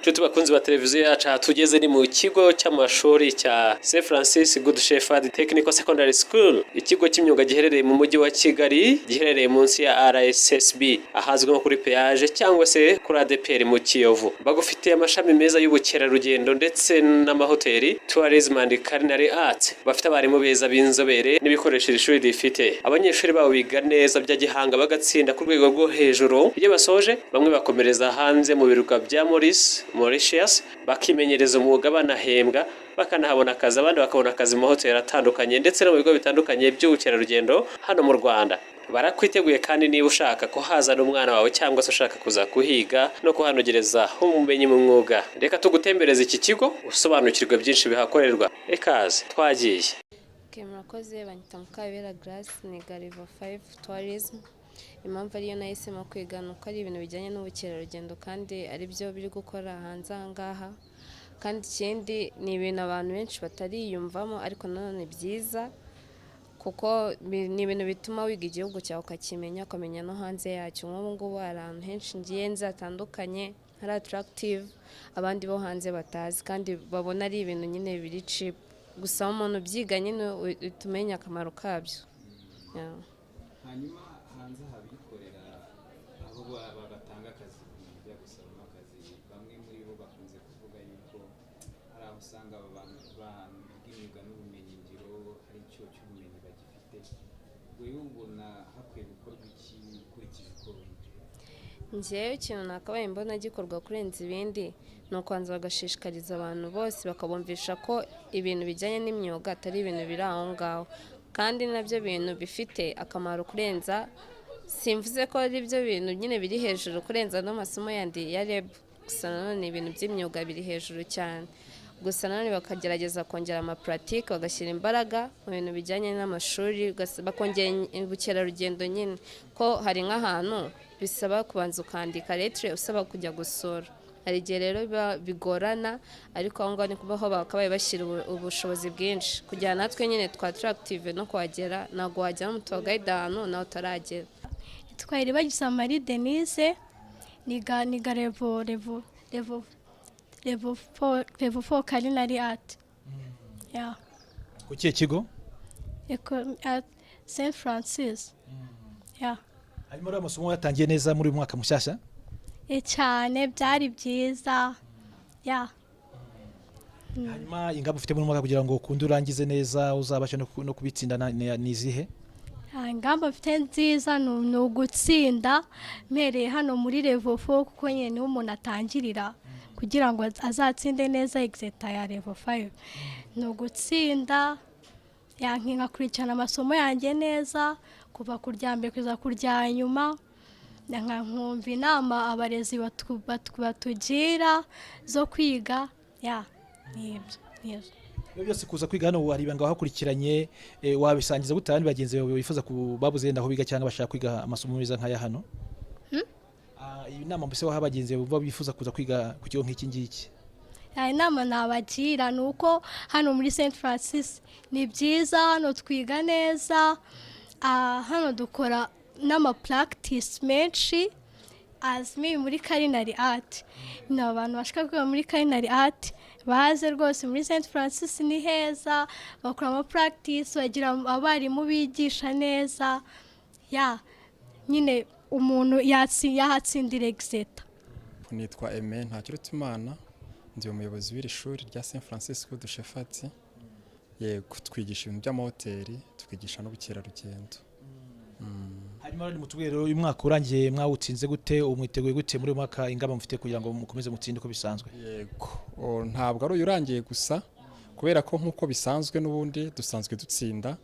Nshuti bakunzi ba televiziyo yacu tugeze ni mu kigo cy'amashuri cya St Francis Good Shepherd Technical Secondary School, ikigo cy'imyuga giherereye mu mujyi wa Kigali, giherereye munsi ya RSSB ahazwi nko kuri peage cyangwa se kuri ADPR mu Kiyovu. Bagufitiye amashami meza y'ubukerarugendo ndetse n'amahoteli, tourism and culinary arts. Bafite abarimu beza b'inzobere n'ibikoresho ishuri rifite. Abanyeshuri babo biga neza bya gihanga bagatsinda ku rwego rwo hejuru. Iyo basoje bamwe bakomereza hanze mu biruka bya Mauritius bakimenyereza umwuga banahembwa, bakanahabona akazi, abandi bakabona akazi mu mahoteli atandukanye ndetse no mu bigo bitandukanye by'ubukerarugendo hano mu Rwanda. Barakwiteguye kandi niba ushaka ko hazana umwana wawe cyangwa se ushaka kuza kuhiga no kuhanogereza ubumenyi mu mwuga, reka tugutembereze iki kigo usobanukirwe byinshi bihakorerwa. Ekaze twagiye. Murakoze, banyita Kurera Grace, niga level 5 tourism. Impamvu ariyo nahisemo kwiga nuko ari ibintu bijyanye n'ubukerarugendo kandi ari byo biri gukora hanze aha ngaha, kandi ikindi ni ibintu abantu benshi batariyumvamo ariko nanone byiza kuko ni ibintu bituma wiga igihugu cyawe ukakimenya, ukamenya no hanze yacyo. Nk'ubu ngubu hari ahantu henshi ngiye nzi hatandukanye hari attractive abandi bo hanze batazi kandi babona ari ibintu nyine biri cheap, gusa umuntu byiga nyine utumenya akamaro kabyo. Hanyuma hanze habikorera aho batanga akazi bijya gusaba akazi, bamwe muri bo bakunze kuvuga yuko hari aho usanga abantu b'imyuga n'ubumenyi ngiro hari icyo cy'ubumenyi bagifite. Wewe ubona hakwiye gukorwa iki ukurikije uko njyewe ikintu nakabaye mbona gikorwa kurenza ibindi ni ukwanza bagashishikariza abantu bose bakabumvisha ko ibintu bijyanye n'imyuga atari ibintu biri aho ngaho, kandi nabyo bintu bifite akamaro kurenza, simvuze ko ari byo bintu nyine biri hejuru kurenza n'amasomo yandi ya REB, gusa nanone ibintu by'imyuga biri hejuru cyane. Gusa nanone bakagerageza kongera amapratique, bagashyira imbaraga mu bintu bijyanye n'amashuri, bakongera ubukerarugendo nyine ko hari nk'ahantu bisaba kubanza ukandika lettre usaba kujya gusura. Hari igihe rero bigorana, ariko aho ngaho ni kubaho bakabaye bashyira ubushobozi bwinshi kugira natwe nyine twa attractive no kuhagera, ntabwo wajya mu guide ahantu nawe utaragera. Twari bagize Marie Denise, niga level 4 culinary art. Yeah. Ku kihe kigo? At St Francis. Yeah. Hanyuma rero amasomo yatangiye neza muri mwaka mushyashya? Cyane byari byiza. Yeah. Hanyuma ingamba ufite muri mwaka kugira ngo ukunde urangize neza uzabasha no kubitsinda nizihe? Ingamba mfite nziza ni ugutsinda mpereye hano muri level 4 kuko nyine niho umuntu atangirira kugira ngo azatsinde neza exeta ya level 5. Ni ugutsinda nkakurikirana amasomo yanjye neza kuva kurya mbere kugeza kurya nyuma, nkumva inama abarezi batugira zo kwiga. Nibyo. Byose kuza kwiga hano hari ibanga wahakurikiranye, wabisangiza gute abandi bagenzi bawe bifuza babuze yenda aho biga cyangwa bashaka kwiga amasomo meza nk'aya hano? Inama mbese waha abagenzi bawe bifuza kuza kwiga ku kigo nk'iki ngiki? Inama nabagira ni uko hano muri St Francis ni byiza, hano twiga neza, hano dukora n'ama-practice menshi azmi muri culinary art. Ni abantu bashaka kwiga muri culinary art baze rwose muri St Francis ni heza, bakora ama-practice, bagira abarimu bigisha neza. Nyine umuntu yahatsindira exeta. Nitwa Aime Ntakirutimana, ndi umuyobozi w'iri shuri rya St Francis Good Shepherd. Yego, twigisha ibintu by'amahoteli, twigisha n'ubukerarugendo. Hanyuma rero mutubwire rero uyu mwaka urangiye mwawutsinze gute, umwiteguye gute muri mwaka, ingamba mufite kugira ngo mukomeze mutsinde uko bisanzwe? Yego, ntabwo ari urangiye gusa kubera ko nkuko bisanzwe n'ubundi dusanzwe dutsinda.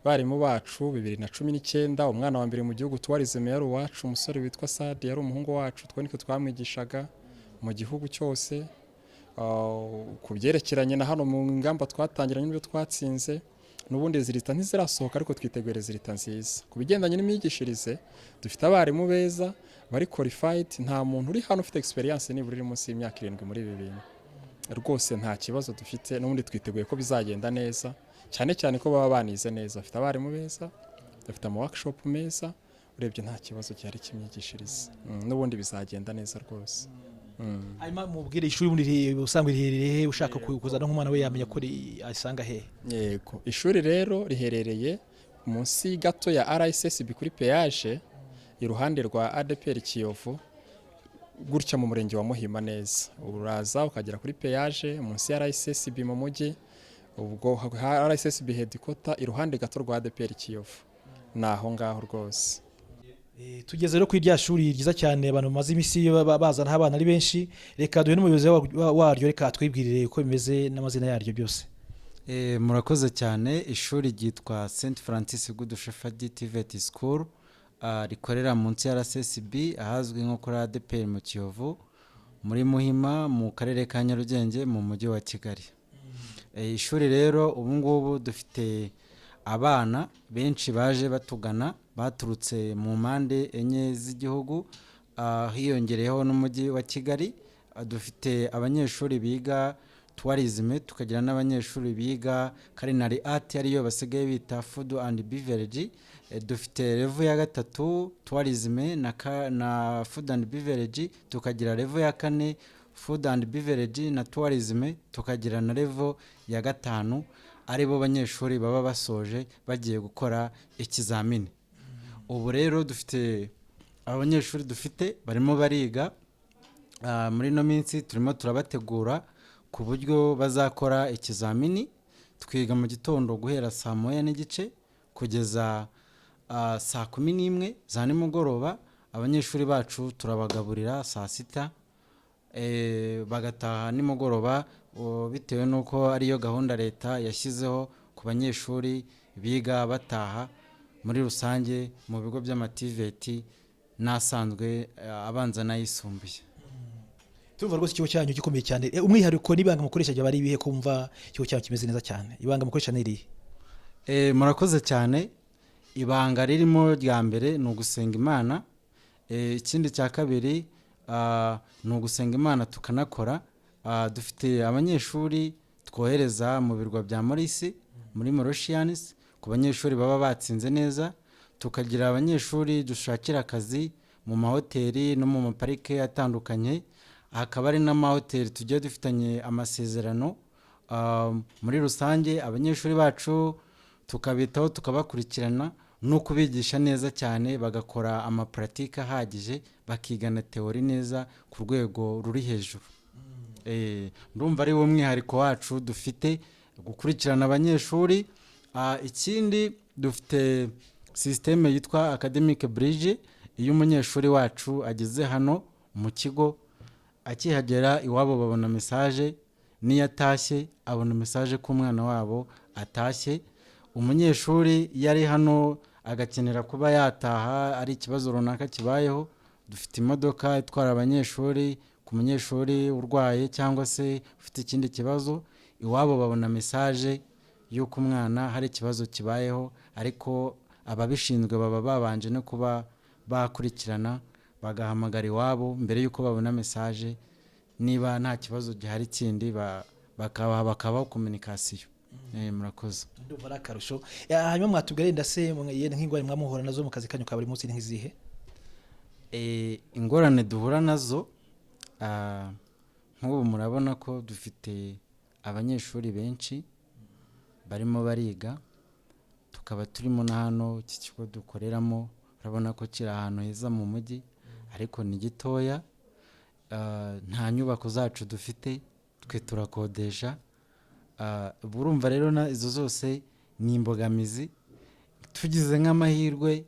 Barimu bacu 2019 umwana wa mbere mu gihugu tourism yari uwacu, umusore witwa Sadi yari umuhungu wacu, twe niko twamwigishaga mu gihugu cyose. Kubyerekeranye na hano mu ngamba twatangiranye n'ibyo twatsinze, n'ubundi zirita ntizirasohoka ariko twiteguye zirita nziza. Kubigendanye n'imyigishirize dufite abarimu beza bari qualified, nta muntu uri hano ufite experience nibura iri munsi y'imyaka 7 muri ibi bintu. Rwose nta kibazo dufite, n'ubundi twiteguye ko bizagenda neza, cyane cyane ko baba banize neza. Dufite abarimu beza, dufite ama workshop meza, urebye nta kibazo cyari kimyigishirize, n'ubundi bizagenda neza rwose. hanyuma mubwire ishuri ubundi usanga riherereye ushaka kuzana nk'umwana we yamenya ko asanga he. Yego, ishuri rero riherereye munsi gato ya RSSB kuri peage iruhande rwa ADPR Kiyovu gutya mu murenge wa Muhima neza. Uraza ukagera kuri peage munsi ya RSSB mu mujyi, ubwo RSSB headquarter iruhande gato rwa ADPR Kiyovu. Naho ngaho rwose. Tugeze rero kuri rya shuri ryiza cyane abantu bamaze imisi bazana abana ari benshi, reka duhe n'umuyobozi waryo reka twibwirire uko bimeze n'amazina yaryo byose. Murakoze cyane. Ishuri ryitwa St Francis Good Shepherd Tvet School, rikorera munsi ya RSSB ahazwi nko kuri ADPR mu Kiyovu muri Muhima mu karere ka Nyarugenge mu mujyi wa Kigali. Ishuri rero ubu ngubu dufite abana benshi baje batugana baturutse mu mpande enye z'igihugu, hiyongereyeho n'umujyi wa Kigali. Dufite abanyeshuri biga tourism, tukagira n'abanyeshuri biga culinary art ariyo basigaye bita food and beverage. Dufite level ya gatatu tourism na food and beverage, tukagira level ya kane food and beverage na tourism, tukagira na level ya gatanu aribo banyeshuri baba basoje bagiye gukora ikizamini. Ubu rero dufite abanyeshuri dufite barimo bariga, muri no minsi turimo turabategura ku buryo bazakora ikizamini. Twiga mu gitondo guhera saa 9:30 kugeza saa 11 za nimugoroba. Abanyeshuri bacu turabagaburira saa 6 bagataha nimugoroba, bitewe nuko ariyo gahunda leta yashyizeho ku banyeshuri biga bataha muri rusange mu bigo by'amativeti nasanzwe abanza nayisumbuye. Tuvuga rwose ikigo cyanyu gikomeye cyane. Umwihariko n'ibanga mukoresha jya bari bihe kumva ikigo cyanyu kimeze neza cyane. Ibanga mukoresha niri? Murakoze cyane. Ibanga ririmo rya mbere ni ugusenga Imana. Ikindi cya kabiri ni ugusenga Imana tukanakora. Dufite abanyeshuri twohereza mu birwa bya Maurice muri Mauritius ku banyeshuri baba batsinze neza. Tukagira abanyeshuri dushakira akazi mu mahoteli no mu maparike atandukanye. Hakaba ari n'amahoteli tugiye dufitanye amasezerano. Muri rusange abanyeshuri bacu tukabitaho tukabakurikirana no kubigisha neza cyane, bagakora amapratika ahagije, bakigana teori neza ku rwego ruri hejuru. Ndumva ari wo mwihariko wacu dufite, gukurikirana abanyeshuri. Ikindi dufite systeme yitwa academic bridge. Iyo umunyeshuri wacu ageze hano mu kigo akihagera iwabo babona message, niyo atashye abona message ko umwana wabo atashye. Umunyeshuri yari hano agakenera kuba yataha ari ikibazo runaka kibayeho, dufite imodoka itwara abanyeshuri ku munyeshuri urwaye cyangwa se ufite ikindi kibazo, iwabo babona message yuko umwana hari ikibazo kibayeho, ariko ababishinzwe baba babanje no kuba bakurikirana bagahamagara iwabo mbere yuko babona message, niba nta kibazo gihari kindi bakabaho communication. Murakoze. Ndumva rakarusho. Hanyuma mwatubwire ndase nk'ingorane mwamuhora nazo mu kazi kanyu ka buri munsi nkizihe? Ingorane duhura nazo, nk'ubu murabona ko dufite abanyeshuri benshi barimo bariga, tukaba turimo na hano iki kigo dukoreramo. Urabona ko kiri ahantu heza mu mujyi ariko ni gitoya. Nta nyubako zacu dufite, twe turakodesha. Burumva rero izo zose ni imbogamizi. Tugize nk'amahirwe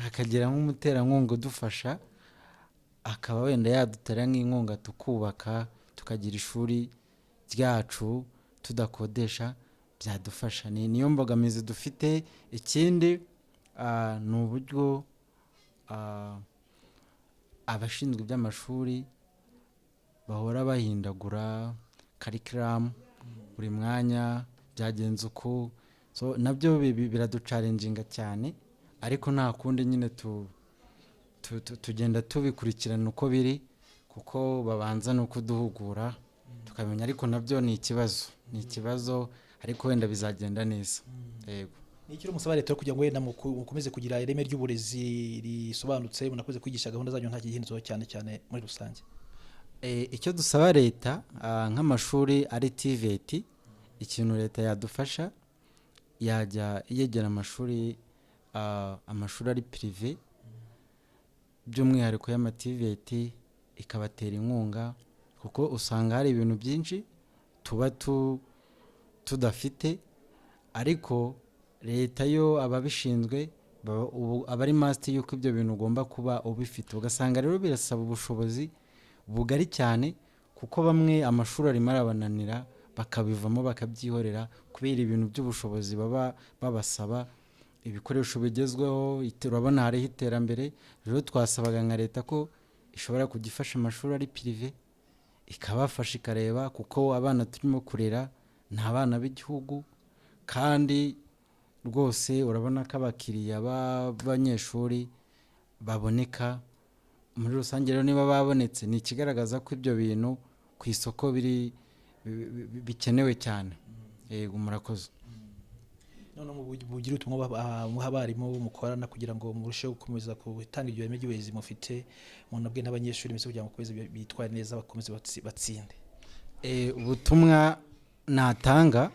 hakagira nk'umuterankunga udufasha, akaba wenda yadutera nk'inkunga tukubaka tukagira ishuri ryacu tudakodesha, byadufasha. Niyo mbogamizi dufite. Ikindi ni uburyo abashinzwe by'amashuri bahora bahindagura curriculum buri mwanya, byagenze uko, so nabyo biraducalenginga cyane, ariko nta kundi nyine tugenda tubikurikirana uko biri, kuko babanza no kuduhugura tukamenya, ariko nabyo ni ikibazo ariko wenda bizagenda neza. Yego. Ni ikiro musaba leta kugira ngo wenda mukomeze kugira ireme ry'uburezi risobanutse, munakoze kwigisha gahunda zanyu nta gihinzo cyane muri rusange? icyo dusaba leta nk'amashuri ari Tvet, ikintu leta yadufasha yajya yegera amashuri ari prive by'umwihariko y'ama Tvet, ikabatera inkunga kuko usanga hari ibintu byinshi tuba tudafite, ariko leta yo ababishinzwe abari master yuko ibyo bintu ugomba kuba ubifite, ugasanga rero birasaba ubushobozi bugari cyane kuko bamwe amashuri arimo arabananira bakabivamo bakabyihorera kubera ibintu by'ubushobozi baba babasaba, ibikoresho bigezweho. Urabona hariho iterambere, rero twasabaga nka leta ko ishobora kugifasha amashuri ari prive ikabafasha ikareba, kuko abana turimo kurera ni abana b'igihugu kandi rwose urabona ko abakiriya b'abanyeshuri baboneka muri rusange. Rero niba babonetse ni ikigaragaza ko ibyo bintu ku isoko bikenewe cyane. Yego, murakoze. none mugira ubutumwa muha abarimu mukorana kugira ngo murusheho gukomeza gutanga ibyo bireme by'uburezi mufite munabwe n'abanyeshuri mbese kugira ngo bakomeze bitware neza bakomeze batsinde. Ubutumwa natanga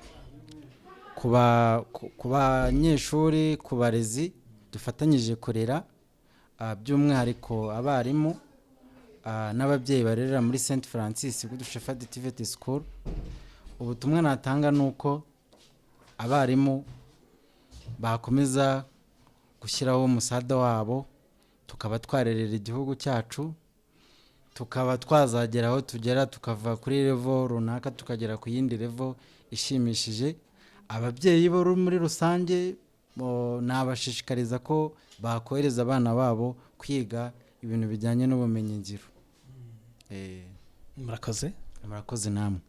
ku banyeshuri, ku barezi dufatanyije kurera, by'umwihariko abarimu n'ababyeyi barerera muri St Francis Good Shepherd Tvet School, ubutumwa natanga nuko abarimu bakomeza gushyiraho umusada wabo, tukaba twarerera igihugu cyacu, tukaba twazagera aho tugera, tukava kuri level runaka tukagera ku yindi level ishimishije. Ababyeyi bo muri rusange nabashishikariza ko bakohereza abana babo kwiga ibintu bijyanye n'ubumenyi ngiro. Murakoze namwe.